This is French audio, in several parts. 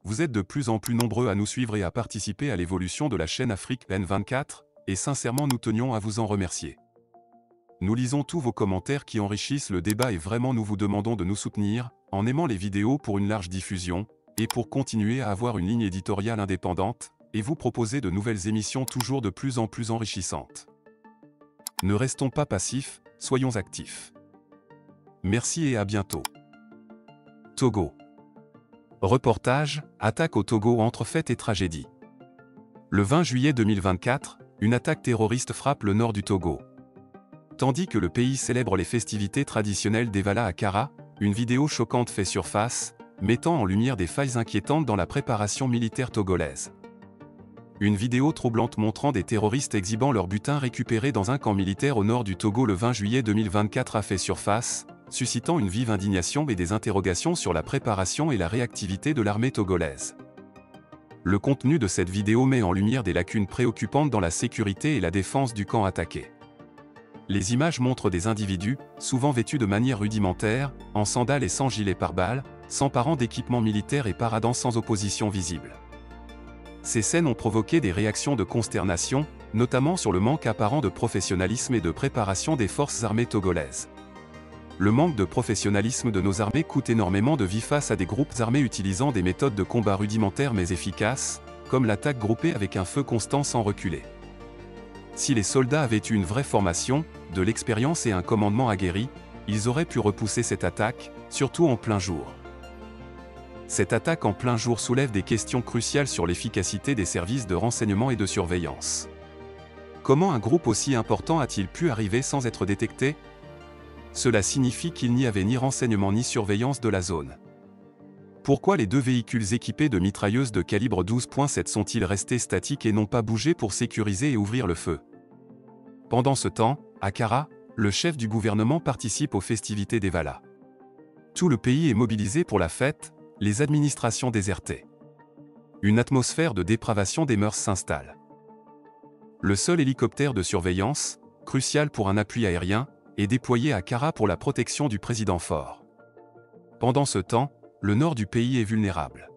vous êtes de plus en plus nombreux à nous suivre et à participer à l'évolution de la chaîne Afrique N24, et sincèrement nous tenions à vous en remercier. Nous lisons tous vos commentaires qui enrichissent le débat et vraiment nous vous demandons de nous soutenir, en aimant les vidéos pour une large diffusion, et pour continuer à avoir une ligne éditoriale indépendante, et vous proposer de nouvelles émissions toujours de plus en plus enrichissantes. Ne restons pas passifs, soyons actifs. Merci et à bientôt. Togo. Reportage, attaque au Togo entre fête et tragédie. Le 20 juillet 2024, une attaque terroriste frappe le nord du Togo. Tandis que le pays célèbre les festivités traditionnelles d'Evala à Kara, une vidéo choquante fait surface, mettant en lumière des failles inquiétantes dans la préparation militaire togolaise. Une vidéo troublante montrant des terroristes exhibant leur butin récupéré dans un camp militaire au nord du Togo le 20 juillet 2024 a fait surface, suscitant une vive indignation et des interrogations sur la préparation et la réactivité de l'armée togolaise. Le contenu de cette vidéo met en lumière des lacunes préoccupantes dans la sécurité et la défense du camp attaqué. Les images montrent des individus, souvent vêtus de manière rudimentaire, en sandales et sans gilet pare-balles, s'emparant d'équipements militaires et paradant sans opposition visible. Ces scènes ont provoqué des réactions de consternation, notamment sur le manque apparent de professionnalisme et de préparation des forces armées togolaises. Le manque de professionnalisme de nos armées coûte énormément de vie face à des groupes armés utilisant des méthodes de combat rudimentaires mais efficaces, comme l'attaque groupée avec un feu constant sans reculer. Si les soldats avaient eu une vraie formation, de l'expérience et un commandement aguerri, ils auraient pu repousser cette attaque, surtout en plein jour. Cette attaque en plein jour soulève des questions cruciales sur l'efficacité des services de renseignement et de surveillance. Comment un groupe aussi important a-t-il pu arriver sans être détecté ? Cela signifie qu'il n'y avait ni renseignement ni surveillance de la zone. Pourquoi les deux véhicules équipés de mitrailleuses de calibre 12.7 sont-ils restés statiques et n'ont pas bougé pour sécuriser et ouvrir le feu? Pendant ce temps, à Kara, le chef du gouvernement participe aux festivités d'Evala. Tout le pays est mobilisé pour la fête, les administrations désertées. Une atmosphère de dépravation des mœurs s'installe. Le seul hélicoptère de surveillance, crucial pour un appui aérien, est déployé à Kara pour la protection du président fort. Pendant ce temps, le nord du pays est vulnérable.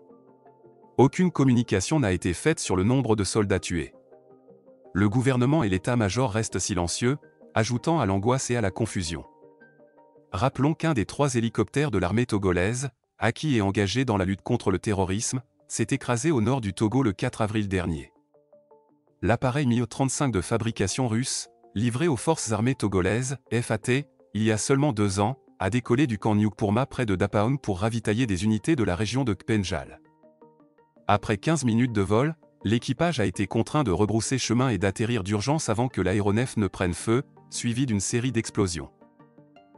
Aucune communication n'a été faite sur le nombre de soldats tués. Le gouvernement et l'état-major restent silencieux, ajoutant à l'angoisse et à la confusion. Rappelons qu'un des 3 hélicoptères de l'armée togolaise, acquis et engagé dans la lutte contre le terrorisme, s'est écrasé au nord du Togo le 4 avril dernier. L'appareil Mi-35 de fabrication russe, livré aux forces armées togolaises, FAT, il y a seulement 2 ans, a décollé du camp Nyukpurma près de Dapaon pour ravitailler des unités de la région de Kpenjal. Après 15 minutes de vol, l'équipage a été contraint de rebrousser chemin et d'atterrir d'urgence avant que l'aéronef ne prenne feu, suivi d'une série d'explosions.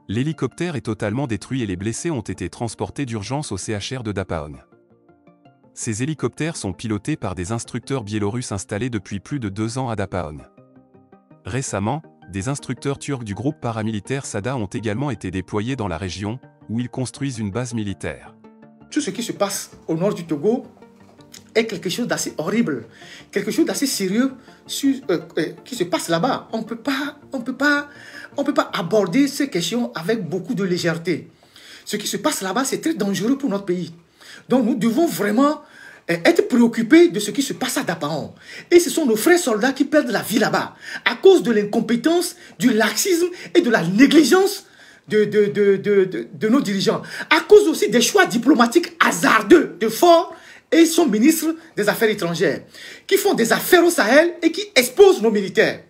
L'hélicoptère est totalement détruit et les blessés ont été transportés d'urgence au CHR de Dapaon. Ces hélicoptères sont pilotés par des instructeurs biélorusses installés depuis plus de 2 ans à Dapaon. Récemment, des instructeurs turcs du groupe paramilitaire Sada ont également été déployés dans la région, où ils construisent une base militaire. Tout ce qui se passe au nord du Togo est quelque chose d'assez horrible, quelque chose d'assez sérieux qui se passe là-bas. On peut pas aborder ces questions avec beaucoup de légèreté. Ce qui se passe là-bas, c'est très dangereux pour notre pays. Donc nous devons vraiment être préoccupés de ce qui se passe à Dapaon. Et ce sont nos frères soldats qui perdent la vie là-bas, à cause de l'incompétence, du laxisme et de la négligence de nos dirigeants. À cause aussi des choix diplomatiques hasardeux de Faure et son ministre des Affaires étrangères, qui font des affaires au Sahel et qui exposent nos militaires.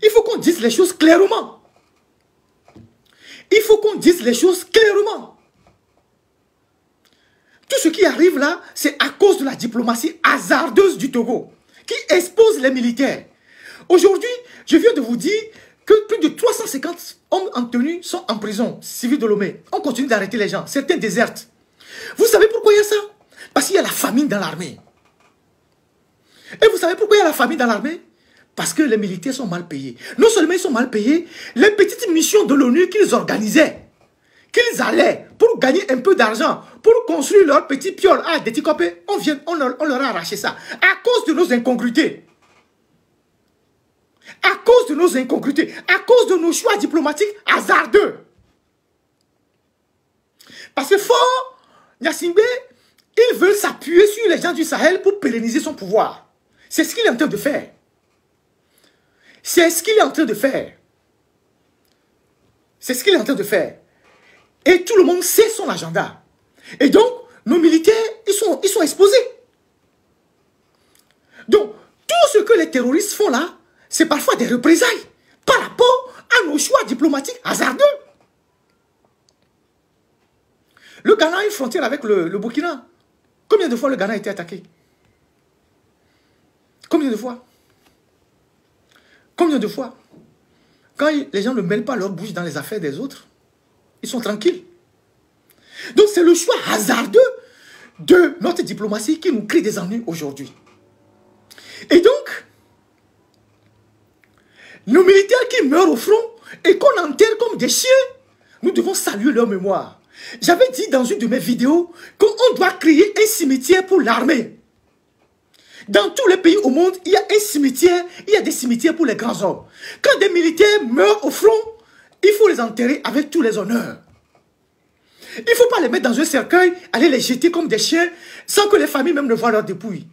Il faut qu'on dise les choses clairement. Il faut qu'on dise les choses clairement. Tout ce qui arrive là, c'est à cause de la diplomatie hasardeuse du Togo, qui expose les militaires. Aujourd'hui, je viens de vous dire que plus de 350 hommes en tenue sont en prison, civils de Lomé. On continue d'arrêter les gens, certains désertent. Vous savez pourquoi il y a ça? Parce qu'il y a la famine dans l'armée. Et vous savez pourquoi il y a la famine dans l'armée? Parce que les militaires sont mal payés. Non seulement ils sont mal payés, les petites missions de l'ONU qu'ils organisaient, qu'ils allaient pour gagner un peu d'argent, pour construire leur petit piole à des ticopés, on leur a arraché ça. À cause de nos incongruités. À cause de nos incongruités. À cause de nos choix diplomatiques hasardeux. Parce que Faure Gnassingbé, Il veut s'appuyer sur les gens du Sahel pour pérenniser son pouvoir. C'est ce qu'il est en train de faire. C'est ce qu'il est en train de faire. C'est ce qu'il est en train de faire. Et tout le monde sait son agenda. Et donc, nos militaires, ils sont exposés. Donc, tout ce que les terroristes font là, c'est parfois des représailles par rapport à nos choix diplomatiques hasardeux. Le Ghana a une frontière avec le Burkina. Combien de fois le Ghana a été attaqué? Combien de fois? Combien de fois? Quand les gens ne mêlent pas leur bouche dans les affaires des autres, ils sont tranquilles. Donc c'est le choix hasardeux de notre diplomatie qui nous crée des ennuis aujourd'hui. Et donc, nos militaires qui meurent au front et qu'on enterre comme des chiens, nous devons saluer leur mémoire. J'avais dit dans une de mes vidéos qu'on doit créer un cimetière pour l'armée. Dans tous les pays au monde, il y a un cimetière, il y a des cimetières pour les grands hommes. Quand des militaires meurent au front, il faut les enterrer avec tous les honneurs. Il ne faut pas les mettre dans un cercueil, aller les jeter comme des chiens, sans que les familles même ne voient leurs dépouilles.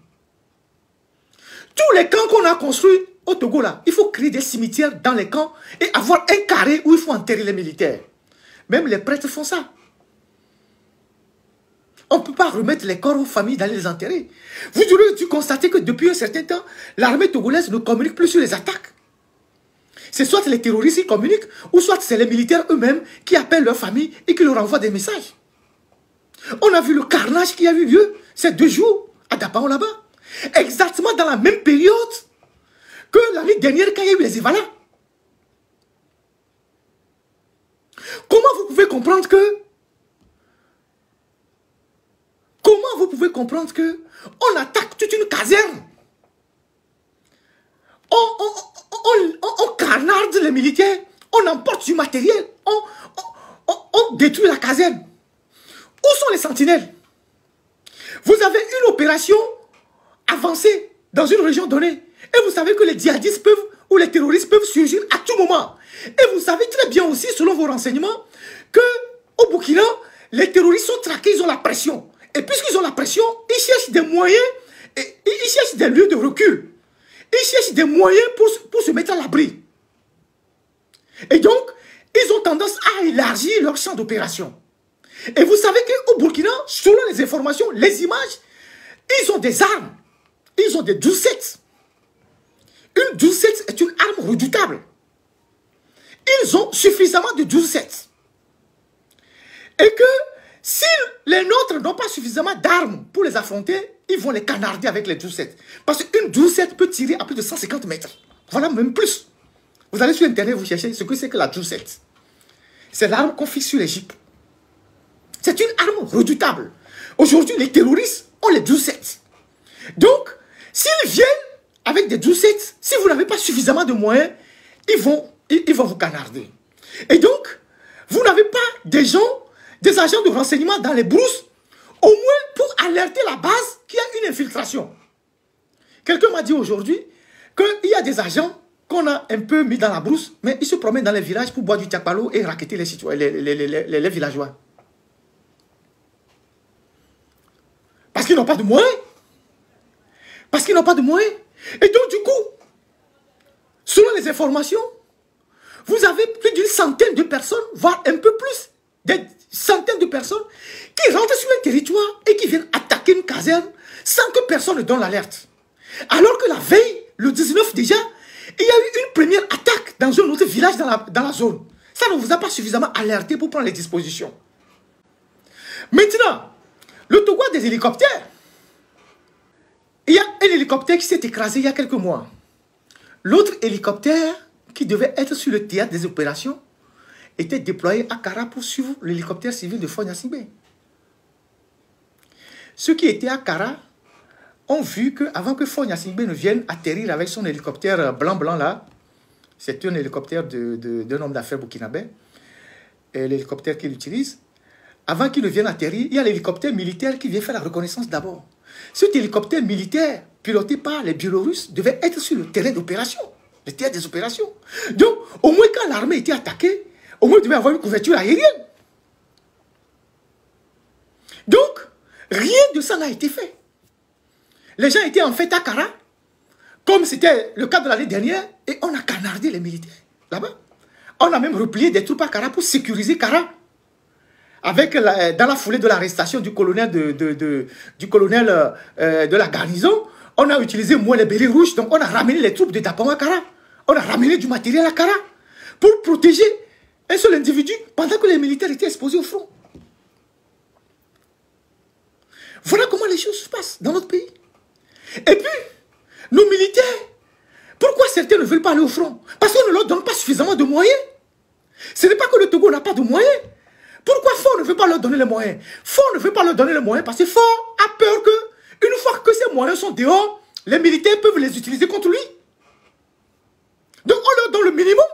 Tous les camps qu'on a construits au Togo là, il faut créer des cimetières dans les camps et avoir un carré où il faut enterrer les militaires. Même les prêtres font ça. On ne peut pas remettre les corps aux familles d'aller les enterrer. Vous aurez dû constater que depuis un certain temps, l'armée togolaise ne communique plus sur les attaques. C'est soit les terroristes qui communiquent, ou soit c'est les militaires eux-mêmes qui appellent leur famille et qui leur envoient des messages. On a vu le carnage qui a eu lieu ces 2 jours à Dapaon là-bas. Exactement dans la même période que l'année dernière quand il y a eu les Ivala. Comment vous pouvez comprendre que on attaque toute une caserne? On carnarde les militaires, on emporte du matériel, on détruit la caserne. Où sont les sentinelles? Vous avez une opération avancée dans une région donnée et vous savez que les djihadistes peuvent ou les terroristes peuvent surgir à tout moment. Et vous savez très bien aussi, selon vos renseignements, que au Burkina, les terroristes sont traqués, ils ont la pression. Et puisqu'ils ont la pression, ils cherchent des moyens, et ils cherchent des lieux de recul. Ils cherchent des moyens pour se mettre à l'abri. Et donc, ils ont tendance à élargir leur champ d'opération. Et vous savez qu'au Burkina, selon les informations, les images, ils ont des armes. Ils ont des 12-7. Une 12-7 est une arme redoutable. Ils ont suffisamment de 12-7. Et que si les nôtres n'ont pas suffisamment d'armes pour les affronter, ils vont les canarder avec les 12-7. Parce qu'une 12-7 peut tirer à plus de 150 mètres. Voilà, même plus. Vous allez sur Internet, vous cherchez ce que c'est que la 12-7. C'est l'arme qu'on fixe sur les jeeps. C'est une arme redoutable. Aujourd'hui, les terroristes ont les 12-7. Donc, s'ils viennent avec des 12-7, si vous n'avez pas suffisamment de moyens, ils vont vous canarder. Et donc, vous n'avez pas des gens, des agents de renseignement dans les brousses, au moins pour alerter la base qu'il y a une infiltration. Quelqu'un m'a dit aujourd'hui qu'il y a des agents qu'on a un peu mis dans la brousse, mais ils se promènent dans les villages pour boire du tchakpalo et racketter les villageois. Parce qu'ils n'ont pas de moyens. Parce qu'ils n'ont pas de moyens. Et donc, du coup, selon les informations, vous avez plus d'une centaine de personnes, voire un peu plus, des centaines de personnes qui rentrent sur un territoire et qui viennent attaquer une caserne sans que personne ne donne l'alerte. Alors que la veille, le 19 déjà, il y a eu une première attaque dans un autre village dans la zone. Ça ne vous a pas suffisamment alerté pour prendre les dispositions. Maintenant, le Togo a des hélicoptères. Il y a un hélicoptère qui s'est écrasé il y a quelques mois. L'autre hélicoptère qui devait être sur le théâtre des opérations était déployé à Kara pour suivre l'hélicoptère civil de Fonya Sibé. Ceux qui étaient à Kara ont vu qu'avant que Fonya Sibé ne vienne atterrir avec son hélicoptère blanc là, c'est un hélicoptère d'un homme d'affaires burkinabé, et l'hélicoptère qu'il utilise, avant qu'il ne vienne atterrir, il y a l'hélicoptère militaire qui vient faire la reconnaissance d'abord. Cet hélicoptère militaire, piloté par les Biélorusses, devait être sur le terrain d'opération, le théâtre des opérations. Donc, au moins quand l'armée était attaquée, au moins il devait avoir une couverture aérienne. Donc, Rien de ça n'a été fait. Les gens étaient en fait à Kara, comme c'était le cas de l'année dernière, et on a canardé les militaires là-bas. On a même replié des troupes à Kara pour sécuriser Kara. Avec dans la foulée de l'arrestation du colonel, de la garnison, on a utilisé moins les bérets rouges, donc on a ramené les troupes de Dapama à Kara. On a ramené du matériel à Kara pour protéger un seul individu pendant que les militaires étaient exposés au front. Voilà comment les choses se passent dans notre pays. Et puis, nos militaires, pourquoi certains ne veulent pas aller au front? Parce qu'on ne leur donne pas suffisamment de moyens. Ce n'est pas que le Togo n'a pas de moyens. Pourquoi Faure ne veut pas leur donner les moyens? Faure ne veut pas leur donner les moyens parce que Faure a peur que, une fois que ces moyens sont dehors, les militaires peuvent les utiliser contre lui. Donc on leur donne le minimum.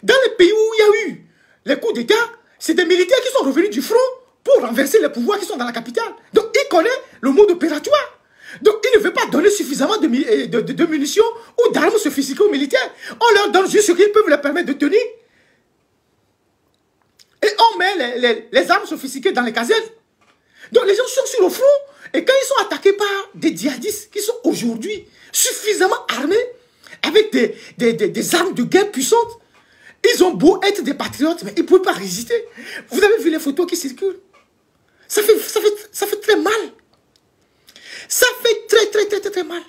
Dans les pays où il y a eu les coups d'État, c'est des militaires qui sont revenus du front pour renverser les pouvoirs qui sont dans la capitale. Donc il connaît le mode opératoire. Donc il ne veut pas donner suffisamment de munitions ou d'armes sophistiquées aux militaires. On leur donne juste ce qui peut leur permettre de tenir. Et on met les armes sophistiquées dans les casernes. Donc les gens sont sur le front. Et quand ils sont attaqués par des djihadistes qui sont aujourd'hui suffisamment armés, avec des armes de guerre puissantes, ils ont beau être des patriotes, mais ils ne peuvent pas résister. Vous avez vu les photos qui circulent? Ça fait très mal. Ça fait très mal.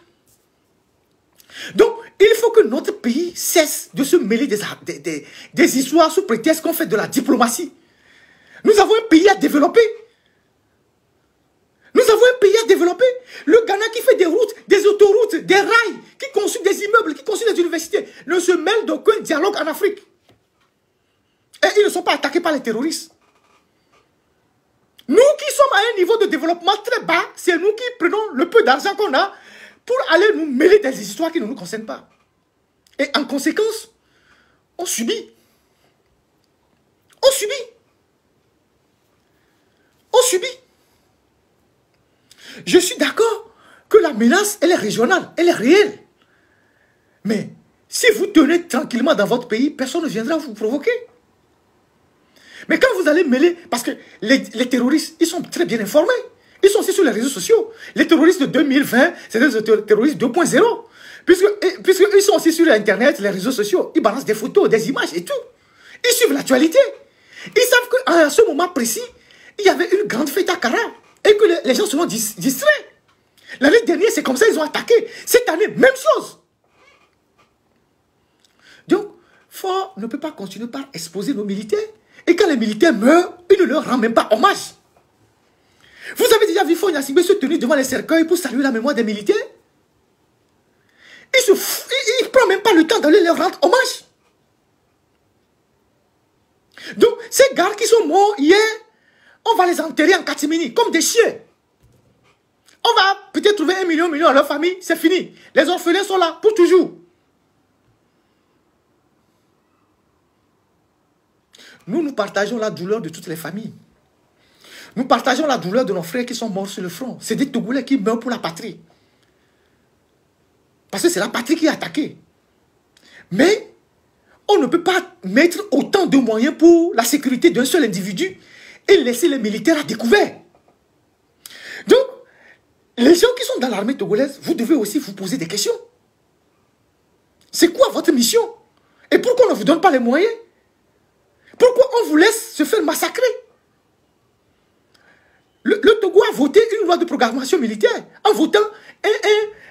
Donc, il faut que notre pays cesse de se mêler des histoires sous prétexte qu'on fait de la diplomatie. Nous avons un pays à développer. Nous avons un pays à développer. Le Ghana qui fait des routes, des autoroutes, des rails, qui construit des immeubles, qui construit des universités, ne se mêle d'aucun dialogue en Afrique. Et ils ne sont pas attaqués par les terroristes. Nous qui sommes à un niveau de développement très bas, c'est nous qui prenons le peu d'argent qu'on a pour aller nous mêler des histoires qui ne nous concernent pas. Et en conséquence, on subit. On subit. On subit. Je suis d'accord que la menace, elle est régionale, elle est réelle. Mais si vous tenez tranquillement dans votre pays, personne ne viendra vous provoquer. Mais quand vous allez mêler, parce que les terroristes, ils sont très bien informés. Ils sont aussi sur les réseaux sociaux. Les terroristes de 2020, c'est des terroristes 2.0. Puisqu'ils sont aussi sur Internet, les réseaux sociaux. Ils balancent des photos, des images et tout. Ils suivent l'actualité. Ils savent qu'à ce moment précis, il y avait une grande fête à Kara. Et que les gens seront distraits. L'année dernière, c'est comme ça qu'ils ont attaqué. Cette année, même chose. Donc, Faure ne peut pas continuer par exposer nos militaires. Et quand les militaires meurent, il ne leur rend même pas hommage. Vous avez déjà vu Faure Gnassingbé se tenir devant les cercueils pour saluer la mémoire des militaires? Il ne prend même pas le temps d'aller leur rendre hommage. Donc, ces gars qui sont morts hier, on va les enterrer en catimini, comme des chiens. On va peut-être trouver 1 million à leur famille, c'est fini. Les orphelins sont là pour toujours. Nous partageons la douleur de toutes les familles. Nous partageons la douleur de nos frères qui sont morts sur le front. C'est des Togolais qui meurent pour la patrie. Parce que c'est la patrie qui est attaquée. Mais on ne peut pas mettre autant de moyens pour la sécurité d'un seul individu et laisser les militaires à découvert. Donc, les gens qui sont dans l'armée togolaise, vous devez aussi vous poser des questions. C'est quoi votre mission? Et pourquoi on ne vous donne pas les moyens? Pourquoi on vous laisse se faire massacrer? Le Togo a voté une loi de programmation militaire en votant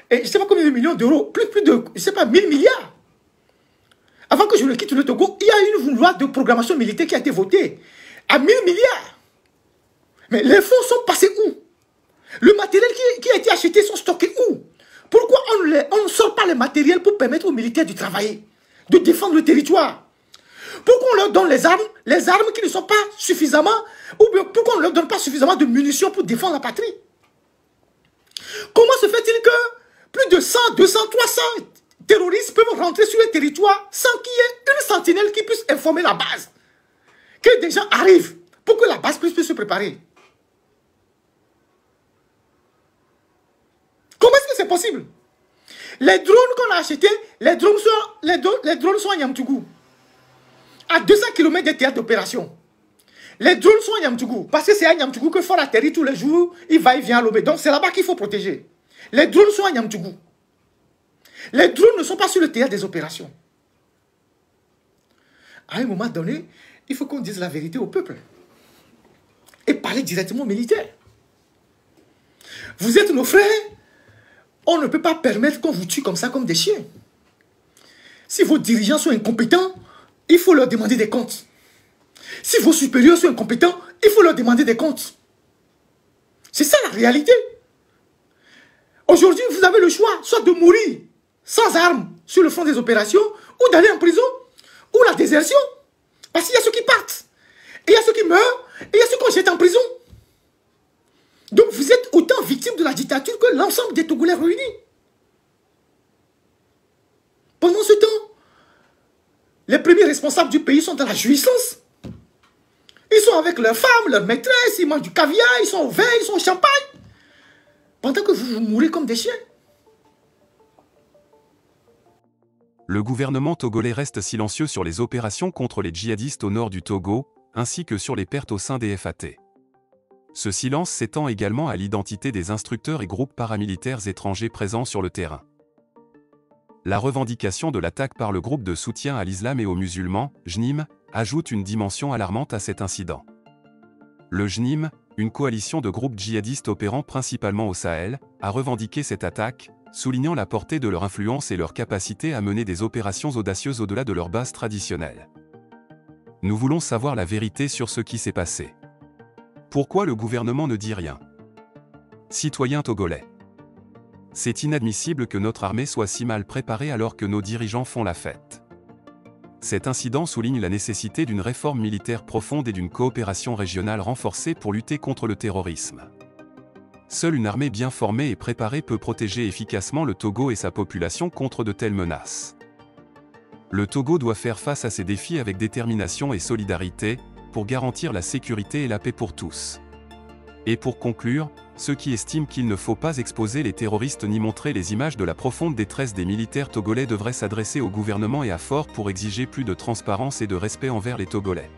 je ne sais pas combien de millions d'euros, plus de, je ne sais pas, 1000 milliards. Avant que je ne quitte le Togo, il y a une loi de programmation militaire qui a été votée à 1000 milliards. Mais les fonds sont passés où? Le matériel qui a été acheté sont stockés où? Pourquoi on ne sort pas les matériels pour permettre aux militaires de travailler, de défendre le territoire? Pourquoi on leur donne les armes qui ne sont pas suffisamment, ou bien pourquoi on ne leur donne pas suffisamment de munitions pour défendre la patrie? Comment se fait-il que plus de 100, 200, 300 terroristes peuvent rentrer sur le territoire sans qu'il y ait une sentinelle qui puisse informer la base que des gens arrivent pour que la base puisse se préparer? Comment est-ce que c'est possible? Les drones qu'on a achetés, les drones sont à Yamtougou, à 200 km des théâtres d'opération. Les drones sont à Niamtougou, parce que c'est à Niamtougou que Ford atterrit tous les jours, il va, il vient à Lobé. Donc c'est là-bas qu'il faut protéger. Les drones sont à Niamtougou. Les drones ne sont pas sur le théâtre des opérations. À un moment donné, il faut qu'on dise la vérité au peuple. Et parler directement aux militaires. Vous êtes nos frères. On ne peut pas permettre qu'on vous tue comme ça, comme des chiens. Si vos dirigeants sont incompétents, il faut leur demander des comptes. Si vos supérieurs sont incompétents, il faut leur demander des comptes. C'est ça la réalité. Aujourd'hui, vous avez le choix, soit de mourir sans armes sur le front des opérations, ou d'aller en prison, ou la désertion. Parce qu'il y a ceux qui partent, et il y a ceux qui meurent, et il y a ceux qu'on jette en prison. Donc vous êtes autant victime de la dictature que l'ensemble des Togolais réunis. Pendant ce temps, les premiers responsables du pays sont dans la jouissance. Ils sont avec leurs femmes, leurs maîtresses, ils mangent du caviar, ils sont au vin, ils sont au champagne. Pendant que vous mourrez comme des chiens. Le gouvernement togolais reste silencieux sur les opérations contre les djihadistes au nord du Togo, ainsi que sur les pertes au sein des FAT. Ce silence s'étend également à l'identité des instructeurs et groupes paramilitaires étrangers présents sur le terrain. La revendication de l'attaque par le groupe de soutien à l'islam et aux musulmans, JNIM, ajoute une dimension alarmante à cet incident. Le JNIM, une coalition de groupes djihadistes opérant principalement au Sahel, a revendiqué cette attaque, soulignant la portée de leur influence et leur capacité à mener des opérations audacieuses au-delà de leur base traditionnelle. Nous voulons savoir la vérité sur ce qui s'est passé. Pourquoi le gouvernement ne dit rien? Citoyens togolais. C'est inadmissible que notre armée soit si mal préparée alors que nos dirigeants font la fête. Cet incident souligne la nécessité d'une réforme militaire profonde et d'une coopération régionale renforcée pour lutter contre le terrorisme. Seule une armée bien formée et préparée peut protéger efficacement le Togo et sa population contre de telles menaces. Le Togo doit faire face à ces défis avec détermination et solidarité, pour garantir la sécurité et la paix pour tous. Et pour conclure, ceux qui estiment qu'il ne faut pas exposer les terroristes ni montrer les images de la profonde détresse des militaires togolais devraient s'adresser au gouvernement et à Ford pour exiger plus de transparence et de respect envers les Togolais.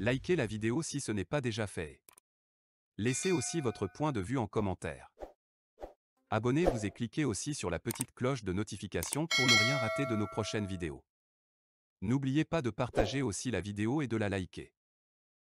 Likez la vidéo si ce n'est pas déjà fait. Laissez aussi votre point de vue en commentaire. Abonnez-vous et cliquez aussi sur la petite cloche de notification pour ne rien rater de nos prochaines vidéos. N'oubliez pas de partager aussi la vidéo et de la liker.